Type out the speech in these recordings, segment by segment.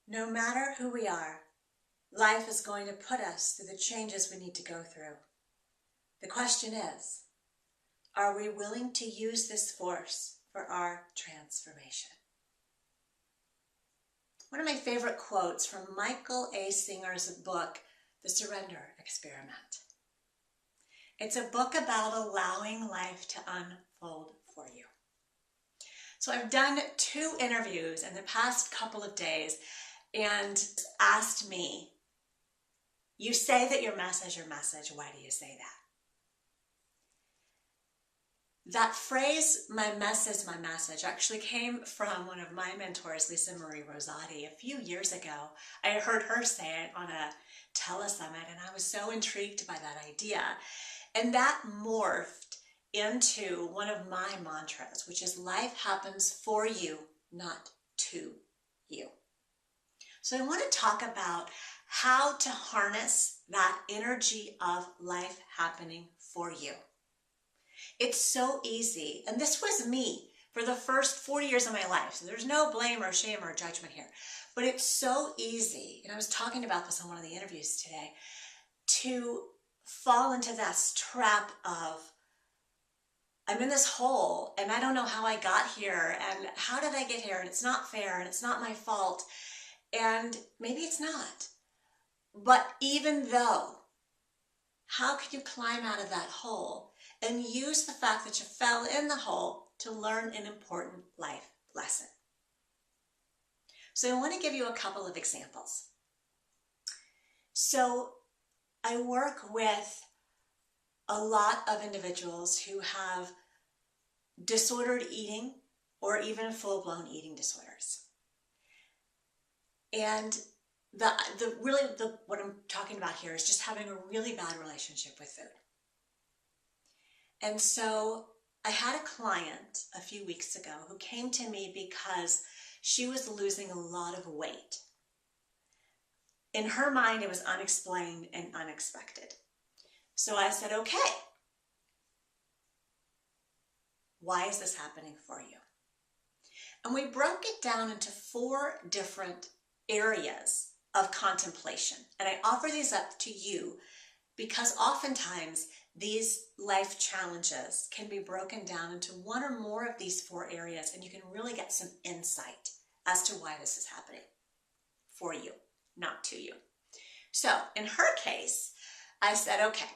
No matter who we are, life is going to put us through the changes we need to go through. The question is, are we willing to use this force for our transformation? One of my favorite quotes from Michael A. Singer's book, The Surrender Experiment. It's a book about allowing life to unfold for you. So I've done 2 interviews in the past couple of days and asked me, you say that your mess is your message, why do you say that? That phrase, my mess is my message, actually came from one of my mentors, Lisa Marie Rosati, a few years ago. I heard her say it on a telesummit, and I was so intrigued by that idea. And that morphed into one of my mantras, which is life happens for you, not to you. So I want to talk about how to harness that energy of life happening for you. It's so easy, and this was me for the first 40 years of my life, so there's no blame or shame or judgment here, but it's so easy, and I was talking about this on one of the interviews today, to fall into this trap of, I'm in this hole, and I don't know how I got here, and how did I get here, and it's not fair, and it's not my fault, and maybe it's not. But even though, how can you climb out of that hole and use the fact that you fell in the hole to learn an important life lesson? So I want to give you a couple of examples. So I work with a lot of individuals who have disordered eating or even full-blown eating disorders. And what I'm talking about here is just having a really bad relationship with food. And so I had a client a few weeks ago who came to me because she was losing a lot of weight. In her mind, it was unexplained and unexpected. So I said, okay, why is this happening for you? And we broke it down into 4 different areas of contemplation. And I offer these up to you because oftentimes these life challenges can be broken down into 1 or more of these 4 areas, and you can really get some insight as to why this is happening for you, not to you. So in her case, I said, okay,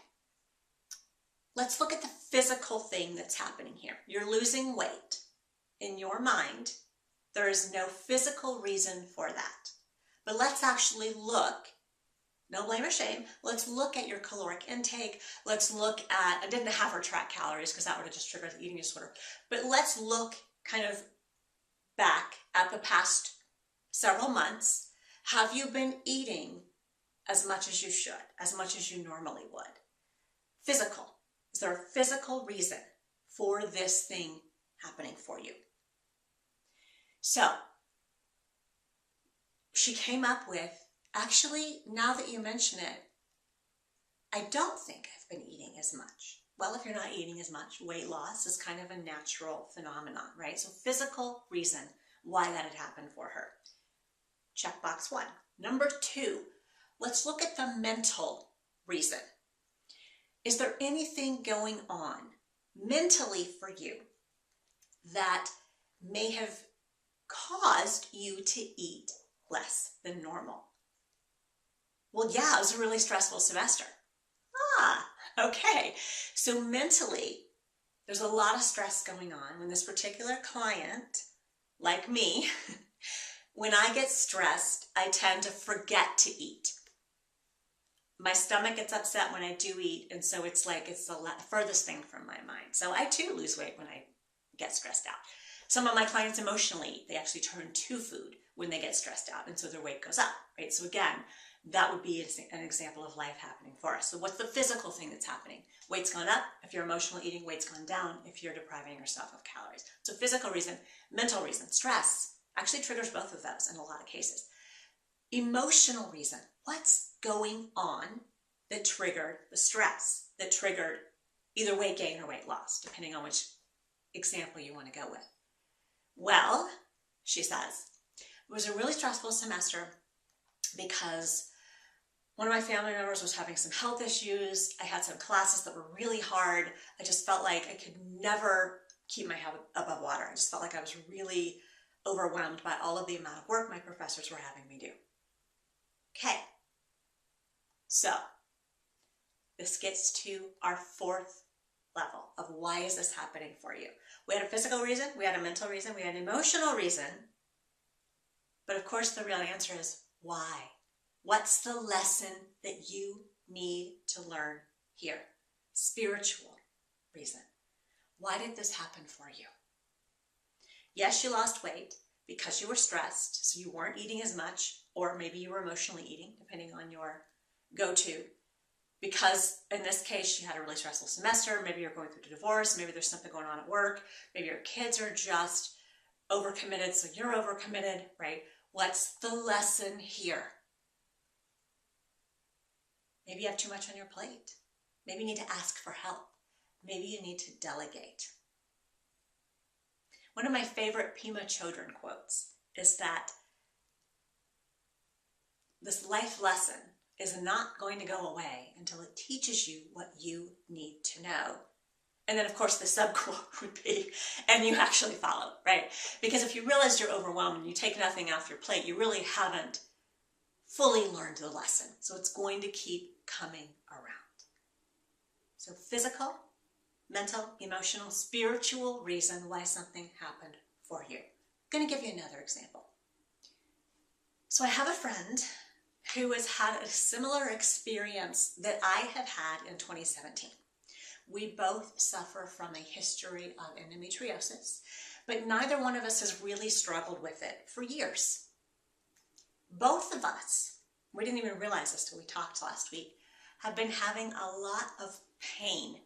let's look at the physical thing that's happening here. You're losing weight. In your mind, there is no physical reason for that. But let's actually look, no blame or shame, let's look at your caloric intake. Let's look at, I didn't have her track calories because that would have just triggered the eating disorder. But let's look kind of back at the past several months. Have you been eating as much as you should, as much as you normally would? Physical. Is there a physical reason for this thing happening for you? So she came up with, actually, now that you mention it, I don't think I've been eating as much. Well, if you're not eating as much, weight loss is kind of a natural phenomenon, right? So physical reason why that had happened for her. Checkbox 1. Number 2, let's look at the mental reason. Is there anything going on mentally for you that may have caused you to eat less than normal? Well, yeah, it was a really stressful semester. Okay. So mentally, there's a lot of stress going on when this particular client, like me, when I get stressed, I tend to forget to eat. My stomach gets upset when I do eat, and so it's like it's the furthest thing from my mind. So I too lose weight when I get stressed out. Some of my clients emotionally, they actually turn to food when they get stressed out, and so their weight goes up, right? So again, that would be an example of life happening for us. So what's the physical thing that's happening? Weight's gone up. If you're emotional eating, weight's gone down if you're depriving yourself of calories. So physical reason, mental reason, stress actually triggers both of those in a lot of cases. Emotional reason, what's going on that triggered the stress, that triggered either weight gain or weight loss, depending on which example you want to go with? Well, she says, It was a really stressful semester because one of my family members was having some health issues. I had some classes that were really hard. I just felt like I could never keep my head above water. I just felt like I was really overwhelmed by all of the amount of work my professors were having me do. Okay, so this gets to our fourth level of why is this happening for you. We had a physical reason, we had a mental reason, we had an emotional reason, but of course the real answer is why? What's the lesson that you need to learn here? Spiritual reason. Why did this happen for you? Yes, you lost weight because you were stressed, so you weren't eating as much, or maybe you were emotionally eating, depending on your go-to. Because in this case, you had a really stressful semester, maybe you're going through a divorce, maybe there's something going on at work, maybe your kids are just overcommitted, so you're overcommitted, right? What's the lesson here? Maybe you have too much on your plate. Maybe you need to ask for help. Maybe you need to delegate. One of my favorite Pima Chodron quotes is that this life lesson is not going to go away until it teaches you what you need to know. And then, of course, the subquote would be, and you actually follow, right? Because if you realize you're overwhelmed and you take nothing off your plate, you really haven't fully learned the lesson. So it's going to keep coming around. So physical, mental, emotional, spiritual reason why something happened for you. I'm going to give you another example. So I have a friend who has had a similar experience that I have had in 2017. We both suffer from a history of endometriosis, but neither one of us has really struggled with it for years. Both of us, we didn't even realize this till we talked last week, have been having a lot of pain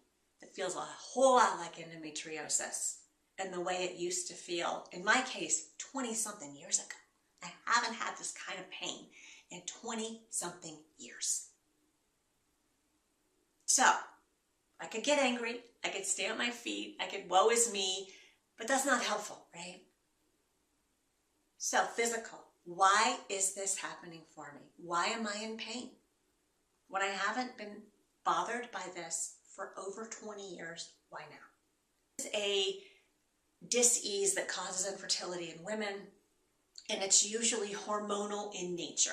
that feels a whole lot like endometriosis and the way it used to feel, in my case, 20-something years ago. I haven't had this kind of pain in 20-something years. So, I could get angry, I could stay on my feet, I could woe is me, but that's not helpful, right? So, physical. Why is this happening for me? Why am I in pain? When I haven't been bothered by this for over 20 years, why now? It's a dis-ease that causes infertility in women, and it's usually hormonal in nature.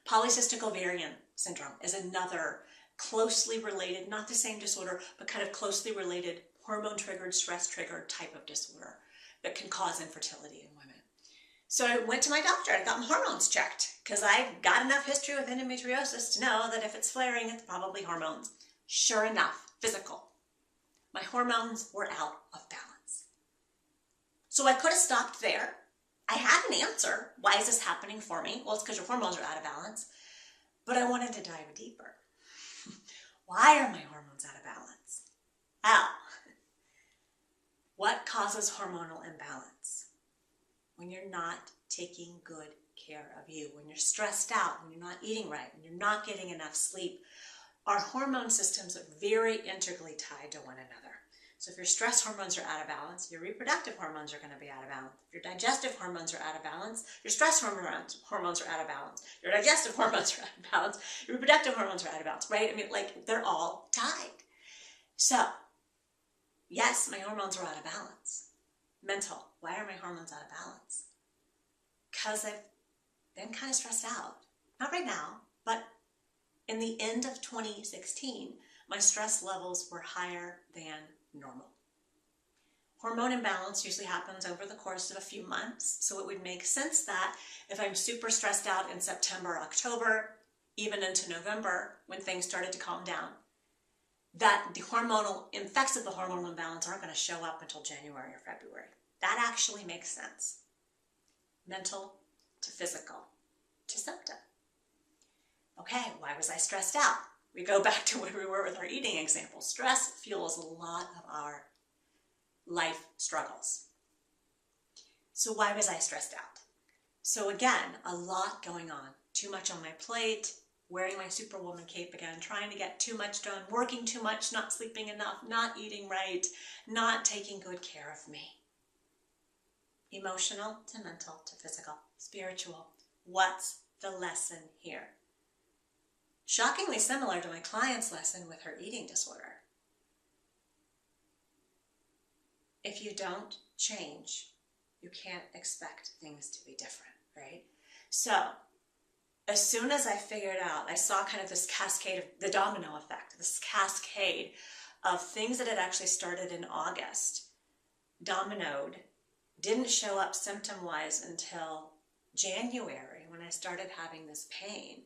Polycystic ovarian syndrome is another closely related, not the same disorder, but kind of closely related hormone-triggered, stress-triggered type of disorder that can cause infertility in women. So I went to my doctor and got my hormones checked because I've got enough history with endometriosis to know that if it's flaring, it's probably hormones. Sure enough, physical. My hormones were out of balance. So I could have stopped there. I had an answer. Why is this happening for me? Well, it's because your hormones are out of balance. But I wanted to dive deeper. Why are my hormones out of balance? Well, what causes hormonal imbalance? When you're not taking good care of you, when you're stressed out, when you're not eating right, when you're not getting enough sleep. Our hormone systems are very integrally tied to one another. So if your stress hormones are out of balance, your reproductive hormones are going to be out of balance. If your digestive hormones are out of balance, your stress hormones are out of balance. Your digestive hormones are out of balance. Your reproductive hormones are out of balance, right? I mean, like, they're all tied. So, yes, my hormones are out of balance. Mental, why are my hormones out of balance? Because I've been kind of stressed out. Not right now, but in the end of 2016, my stress levels were higher than normal. Hormone imbalance usually happens over the course of a few months, so it would make sense that if I'm super stressed out in September, October, even into November, when things started to calm down, that the hormonal effects of the hormonal imbalance aren't going to show up until January or February. That actually makes sense. Mental to physical to symptom. Okay, why was I stressed out? We go back to where we were with our eating example. Stress fuels a lot of our life struggles. So why was I stressed out? So again, a lot going on. Too much on my plate, wearing my superwoman cape again, trying to get too much done, working too much, not sleeping enough, not eating right, not taking good care of me. emotional to mental to physical, spiritual. What's the lesson here? Shockingly similar to my client's lesson with her eating disorder. If you don't change, you can't expect things to be different, right? So, as soon as I figured out, I saw kind of this cascade of the domino effect, this cascade of things that had actually started in August, dominoed, didn't show up symptom-wise until January when I started having this pain.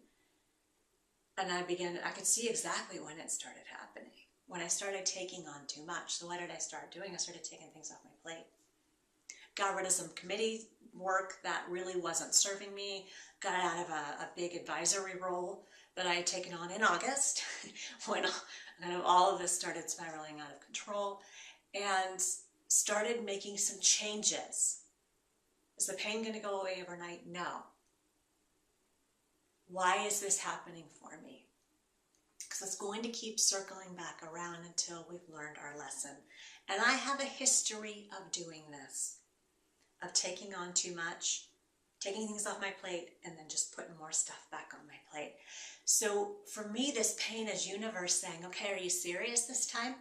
And I could see exactly when it started happening, when I started taking on too much. So what did I start doing? I started taking things off my plate. Got rid of some committee work that really wasn't serving me. Got out of a big advisory role that I had taken on in August when kind of all of this started spiraling out of control, and started making some changes. Is the pain going to go away overnight? No. Why is this happening for me? Because it's going to keep circling back around until we've learned our lesson. And I have a history of doing this, of taking on too much, taking things off my plate, and then just putting more stuff back on my plate. So for me, this pain is universe saying, okay, are you serious this time?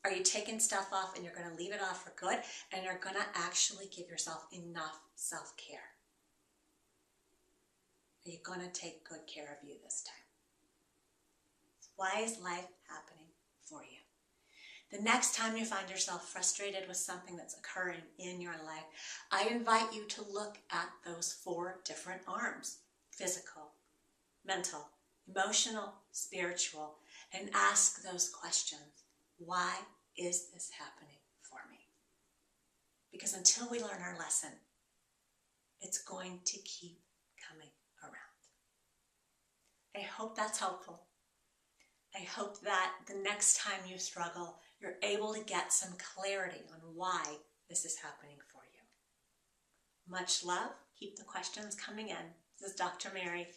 Are you taking stuff off and you're going to leave it off for good, and you're going to actually give yourself enough self-care? Are you going to take good care of you this time? Why is life happening for you? The next time you find yourself frustrated with something that's occurring in your life, I invite you to look at those 4 different arms: physical, mental, emotional, spiritual, and ask those questions. Why is this happening for me? Because until we learn our lesson, it's going to keep coming around. I hope that's helpful. I hope that the next time you struggle, you're able to get some clarity on why this is happening for you. Much love. Keep the questions coming in. This is Dr. Mary.